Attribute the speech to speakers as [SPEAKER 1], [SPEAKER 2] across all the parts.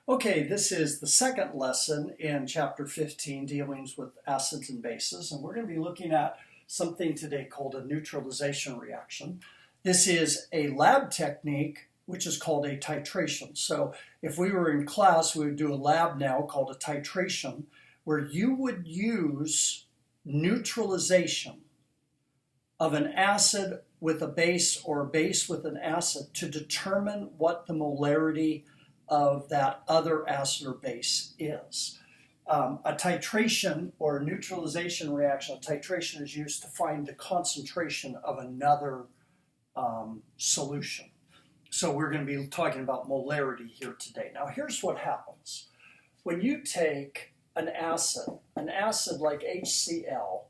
[SPEAKER 1] Okay, this is the second lesson in chapter 15, dealings with acids and bases, and we're going to be looking at something today called a neutralization reaction. This is a lab technique which is called a titration. So if we were in class, we would do a lab now called a titration, where you would use neutralization of an acid with a base or a base with an acid to determine what the molarity of that other acid or base is. A titration or a neutralization reaction, a titration is used to find the concentration of another solution. So we're going to be talking about molarity here today. Now here's what happens. When you take an acid like HCl,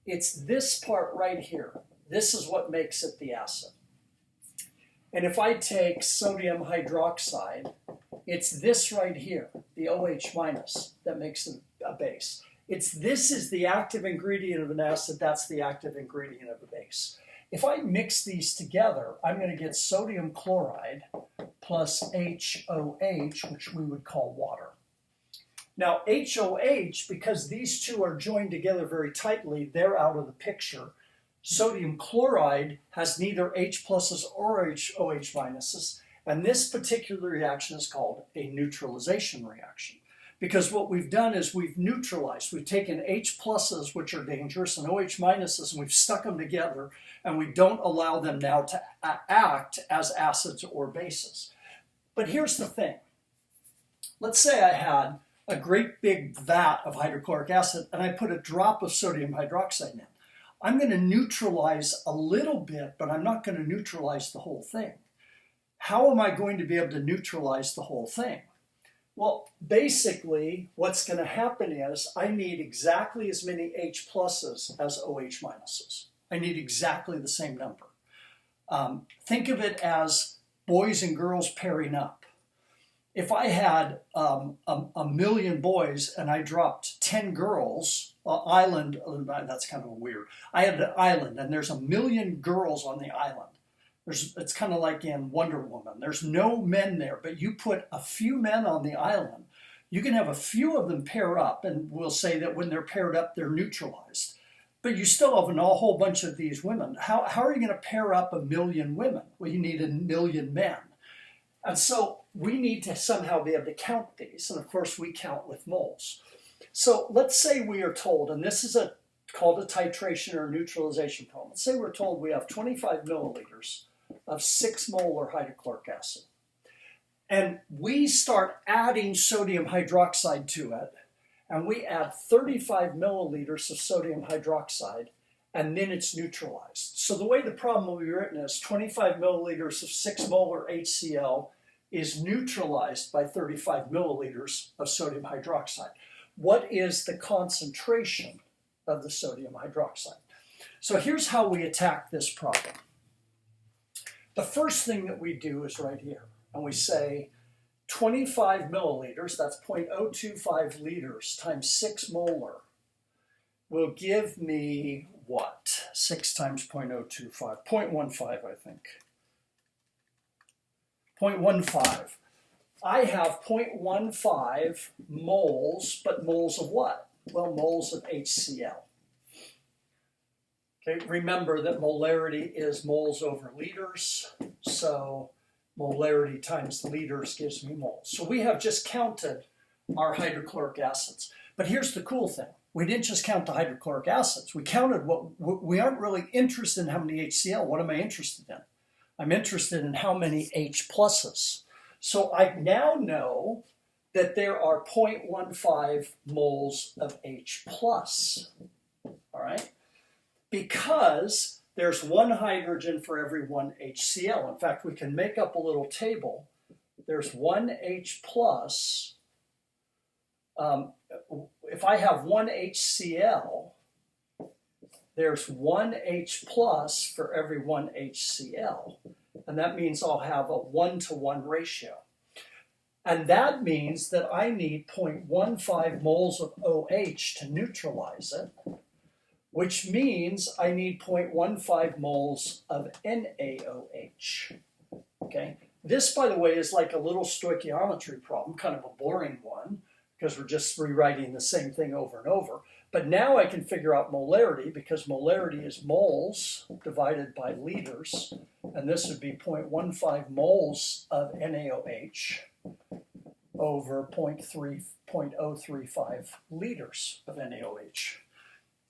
[SPEAKER 1] it's this part right here. This is what makes it the acid. And if I take sodium hydroxide, it's this right here, the OH minus, that makes it a base. This is the active ingredient of an acid, that's the active ingredient of a base. If I mix these together, I'm going to get sodium chloride plus HOH, which we would call water. Now HOH, because these two are joined together very tightly, they're out of the picture. Sodium chloride has neither H pluses or OH minuses, and this particular reaction is called a neutralization reaction. Because what we've done is we've neutralized. We've taken H pluses, which are dangerous, and OH minuses, and we've stuck them together, and we don't allow them now to act as acids or bases. But here's the thing. Let's say I had a great big vat of hydrochloric acid, and I put a drop of sodium hydroxide in. I'm going to neutralize a little bit, but I'm not going to neutralize the whole thing. How am I going to be able to neutralize the whole thing? Well, basically, what's going to happen is I need exactly as many H pluses as OH minuses. I need exactly the same number. Think of it as boys and girls pairing up. If I had a million boys and I dropped 10 girls, island, that's kind of weird. I had an island and there's a million girls on the island. It's kind of like in Wonder Woman. There's no men there, but you put a few men on the island. You can have a few of them pair up, and we'll say that when they're paired up, they're neutralized. But you still have a whole bunch of these women. How are you going to pair up a million women? Well, you need a million men. And so we need to somehow be able to count these. And of course, we count with moles. So let's say we are told, and this is called a titration or neutralization problem. Let's say we're told we have 25 milliliters of 6 molar hydrochloric acid. And we start adding sodium hydroxide to it. And we add 35 milliliters of sodium hydroxide, and then it's neutralized. So the way the problem will be written is 25 milliliters of 6 molar HCl is neutralized by 35 milliliters of sodium hydroxide. What is the concentration of the sodium hydroxide? So here's how we attack this problem. The first thing that we do is right here, and we say 25 milliliters, that's 0.025 liters times 6 molar, will give me what? 6 times 0.025, 0.15, I think. 0.15. I have 0.15 moles, but moles of what? Well, moles of HCl. Okay, remember that molarity is moles over liters, so molarity times liters gives me moles. So we have just counted our hydrochloric acids. But here's the cool thing. We didn't just count the hydrochloric acids. We counted we aren't really interested in how many HCl. What am I interested in? I'm interested in how many H pluses. So I now know that there are 0.15 moles of H plus. All right? Because there's one hydrogen for every one HCl. In fact, we can make up a little table. There's one H plus. If I have one HCl, there's one H plus for every one HCl. And that means I'll have a 1-to-1 ratio. And that means that I need 0.15 moles of OH to neutralize it, which means I need 0.15 moles of NaOH. Okay? This, by the way, is like a little stoichiometry problem, kind of a boring one, because we're just rewriting the same thing over and over. But now I can figure out molarity, because molarity is moles divided by liters, and this would be 0.15 moles of NaOH over 0.035 liters of NaOH.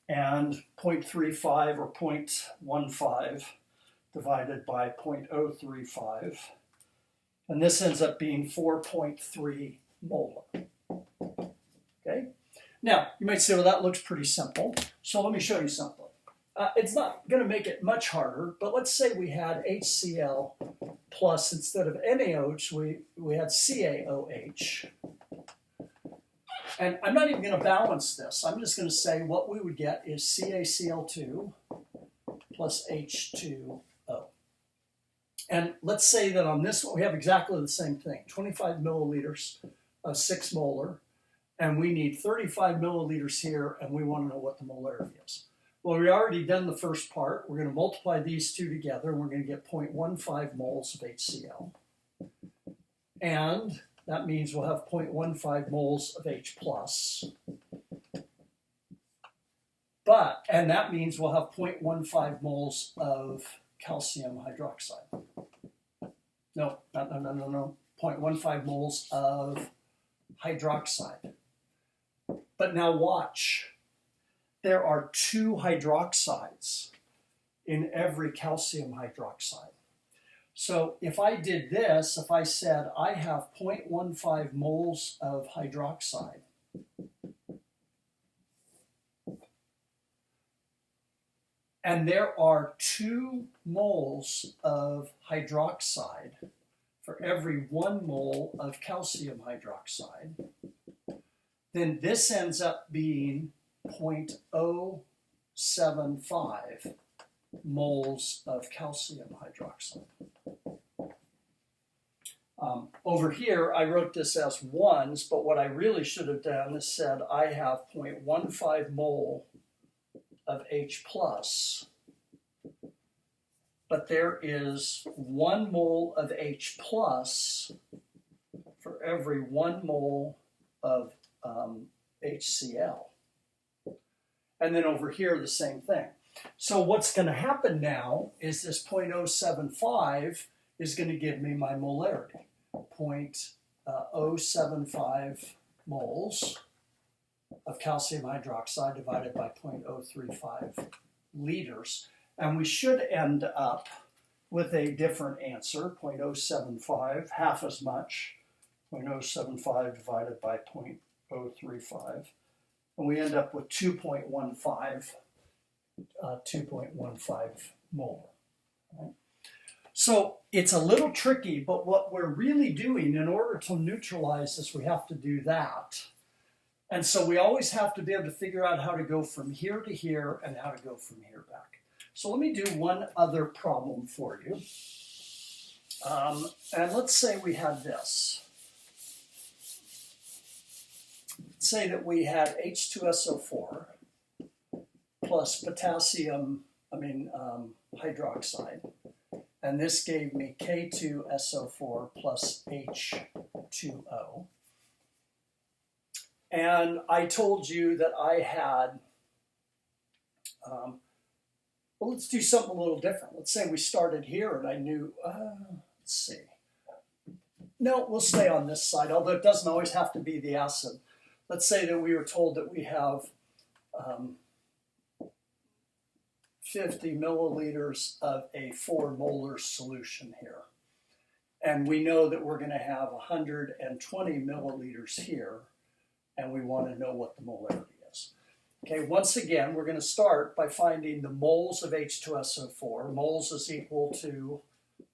[SPEAKER 1] And 0.35 or 0.15 divided by 0.035. And this ends up being 4.3 molar. Okay? Now, you might say, well, that looks pretty simple. So let me show you something. It's not going to make it much harder, but let's say we had HCl plus, instead of NaOH, we had CaOH. And I'm not even going to balance this. I'm just going to say what we would get is CaCl2 plus H2O. And let's say that on this one, we have exactly the same thing, 25 milliliters of 6 molar, and we need 35 milliliters here, and we want to know what the molarity is. Well, we've already done the first part. We're going to multiply these two together, and we're going to get 0.15 moles of HCl. And that means we'll have 0.15 moles of H+. And that means we'll have 0.15 moles of calcium hydroxide. No, 0.15 moles of hydroxide. But now watch. There are 2 hydroxides in every calcium hydroxide. So if I did this, if I said I have 0.15 moles of hydroxide, and there are 2 moles of hydroxide for every 1 mole of calcium hydroxide, then this ends up being 0.075 moles of calcium hydroxide. Over here, I wrote this as ones, but what I really should have done is said I have 0.15 mole of H+, but there is 1 mole of H+ for every 1 mole of HCl. And then over here, the same thing. So what's going to happen now is this 0.075 is going to give me my molarity. 0.075 moles of calcium hydroxide divided by 0.035 liters. And we should end up with a different answer, 0.075, half as much, 0.075 divided by 0.035. And we end up with 2.15 molar. Right? So it's a little tricky, but what we're really doing in order to neutralize this, we have to do that. And so we always have to be able to figure out how to go from here to here and how to go from here back. So let me do one other problem for you. And let's say we had this. Say that we had H2SO4 plus potassium, hydroxide. And this gave me K2SO4 plus H2O. And I told you that I had, well, let's do something a little different. Let's say we started here and I knew, let's see. No, we'll stay on this side, although it doesn't always have to be the acid. Let's say that we were told that we have 50 milliliters of a 4 molar solution here. And we know that we're going to have 120 milliliters here, and we want to know what the molarity is. Okay, once again, we're going to start by finding the moles of H2SO4. Moles is equal to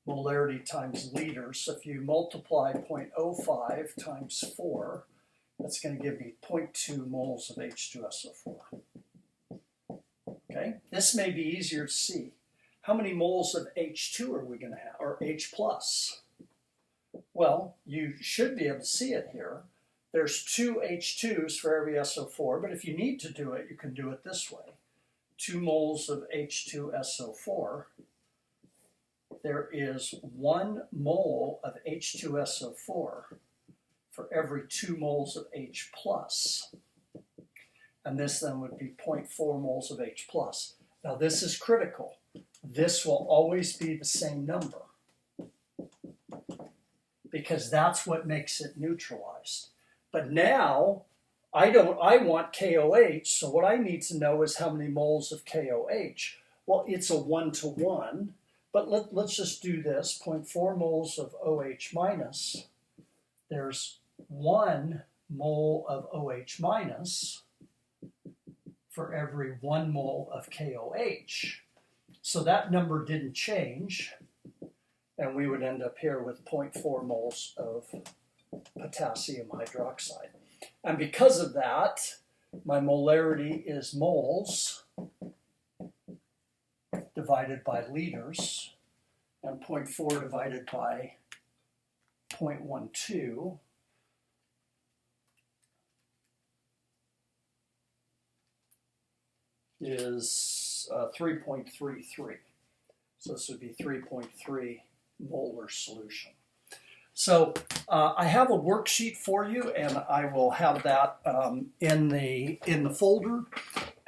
[SPEAKER 1] molarity times liters. So if you multiply 0.05 times 4, that's going to give me 0.2 moles of H2SO4. Okay, this may be easier to see. How many moles of H2 are we going to have, or H+? Well, you should be able to see it here. There's 2 H2s for every SO4, but if you need to do it, you can do it this way. 2 moles of H2SO4 there is 1 mole of H2SO4 for every 2 moles of H plus. And this then would be 0.4 moles of H plus. Now this is critical. This will always be the same number because that's what makes it neutralized. But now I want KOH, so what I need to know is how many moles of KOH. Well, it's a 1-to-1, but let's just do this. 0.4 moles of OH minus. There's 1 mole of OH minus for every 1 mole of KOH. So that number didn't change, and we would end up here with 0.4 moles of potassium hydroxide. And because of that, my molarity is moles divided by liters, and 0.4 divided by 0.12 is 3.33. So this would be 3.3 molar solution. So I have a worksheet for you, and I will have that in the folder.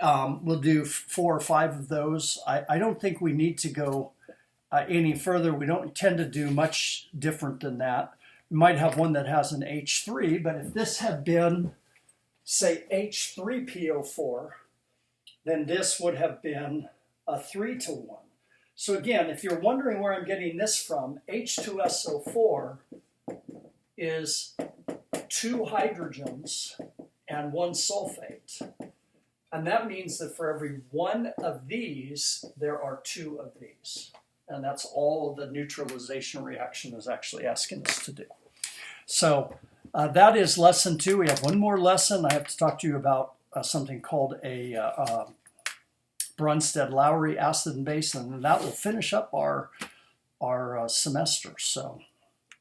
[SPEAKER 1] We'll do 4 or 5 of those. I don't think we need to go any further. We don't tend to do much different than that. We might have one that has an H3, but if this had been, say, H3PO4, then this would have been a 3-to-1. So again, if you're wondering where I'm getting this from, H2SO4 is 2 hydrogens and 1 sulfate. And that means that for every 1 of these, there are 2 of these. And that's all the neutralization reaction is actually asking us to do. So that is lesson 2. We have one more lesson. I have to talk to you about something called a Brunstad-Lowry acid and base, and that will finish up our semester. So